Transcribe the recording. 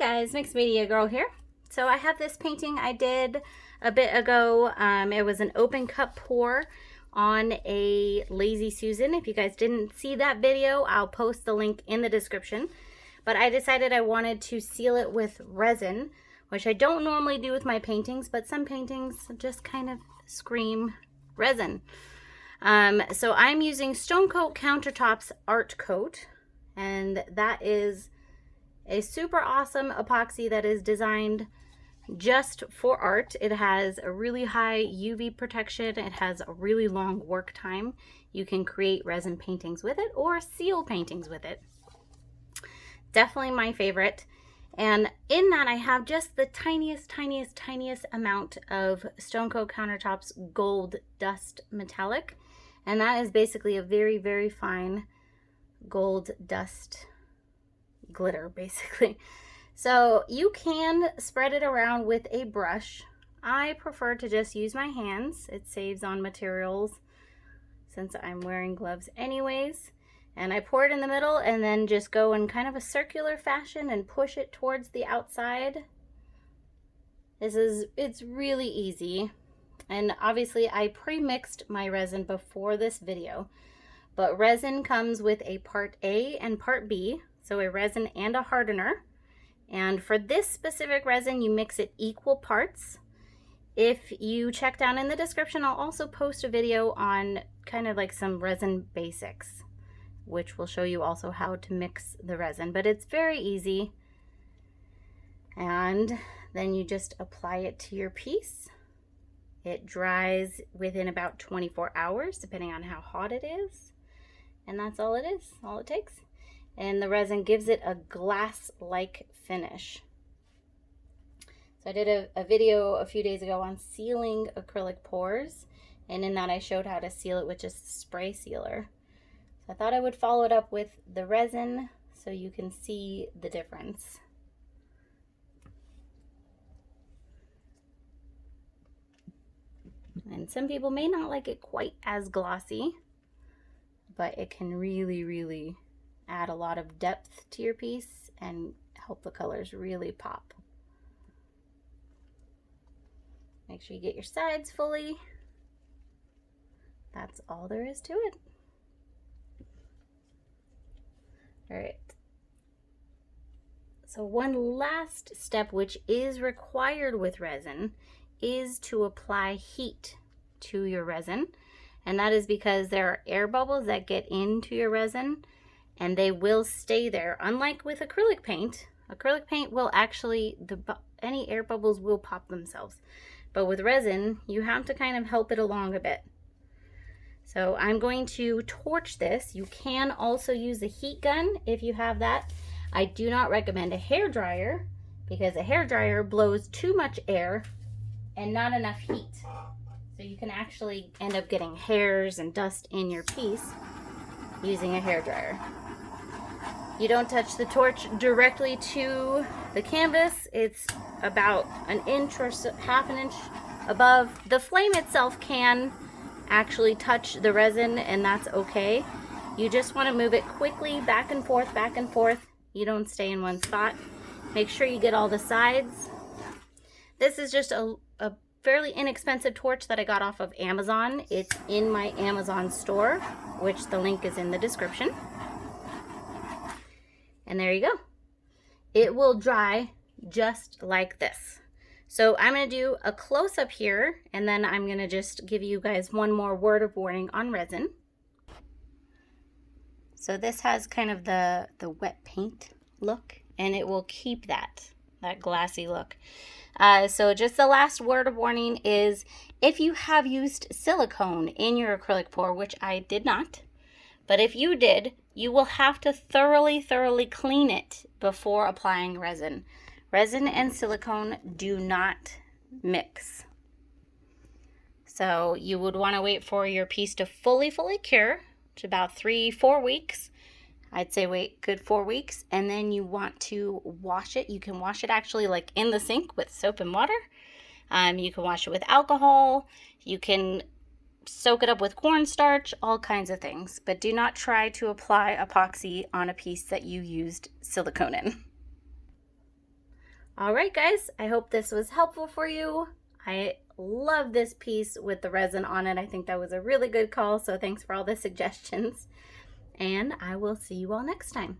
guys, Mixed Media Girl here. So I have this painting I did a bit ago. It was an open cup pour on a Lazy Susan. If you guys didn't see that video, I'll post the link in the description. But I decided I wanted to seal it with resin, which I don't normally do with my paintings, but some paintings just kind of scream resin. So I'm using Coat Countertops Art Coat, and that is a super awesome epoxy that is designed just for art. It has a really high UV protection. It has a really long work time. You can create resin paintings with it or seal paintings with it. Definitely my favorite. And in that I have just the tiniest amount of Coat Countertops Gold Dust Metallic. And that is basically a very fine gold dust glitter, basically. So you can spread it around with a brush. I prefer to just use my hands. It saves on materials since I'm wearing gloves anyways. And I pour it in the middle and then just go in kind of a circular fashion and push it towards the outside. It's really easy. And obviously I pre-mixed my resin before this video, but resin comes with a part A and part B, so a resin and a hardener. And for this specific resin, you mix it equal parts. If you check down in the description, I'll also post a video on kind of like some resin basics, which will show you also how to mix the resin, but it's very easy. And then you just apply it to your piece. It dries within about 24 hours, depending on how hot it is. And that's all it is, all it takes. And the resin gives it a glass-like finish. So I did a video a few days ago on sealing acrylic pours, and in that I showed how to seal it with just a spray sealer. So I thought I would follow it up with the resin so you can see the difference. And some people may not like it quite as glossy, but it can really add a lot of depth to your piece and help the colors really pop. Make sure you get your sides fully. That's all there is to it. All right. So one last step which is required with resin is to apply heat to your resin. And that is because there are air bubbles that get into your resin and they will stay there. Unlike with acrylic paint will actually, any air bubbles will pop themselves. But with resin, you have to kind of help it along a bit. So I'm going to torch this. You can also use a heat gun if you have that. I do not recommend a hair dryer because a hair dryer blows too much air and not enough heat. So you can actually end up getting hairs and dust in your piece using a hair dryer. You don't touch the torch directly to the canvas. It's about an inch or so, half an inch above. The flame itself can actually touch the resin, and that's okay. You just want to move it quickly back and forth. You don't stay in one spot. Make sure you get all the sides. This is just a fairly inexpensive torch that I got off of Amazon. It's in my Amazon store, which the link is in the description. And there you go. It will dry just like this. So I'm going to do a close-up here, and then I'm going to just give you guys one more word of warning on resin. So this has kind of the wet paint look, and it will keep that glassy look. So just the last word of warning is if you have used silicone in your acrylic pour, which I did not, but if you did, you will have to thoroughly clean it before applying resin. Resin and silicone do not mix. So you would want to wait for your piece to fully cure, which is about 3-4 weeks. I'd say wait good 4 weeks, and then you want to wash it. You can wash it actually like in the sink with soap and water. You can wash it with alcohol. You can soak it up with cornstarch, all kinds of things. But do not try to apply epoxy on a piece that you used silicone in. All right, guys, I hope this was helpful for you. I love this piece with the resin on it. I think that was a really good call, so thanks for all the suggestions. And I will see you all next time.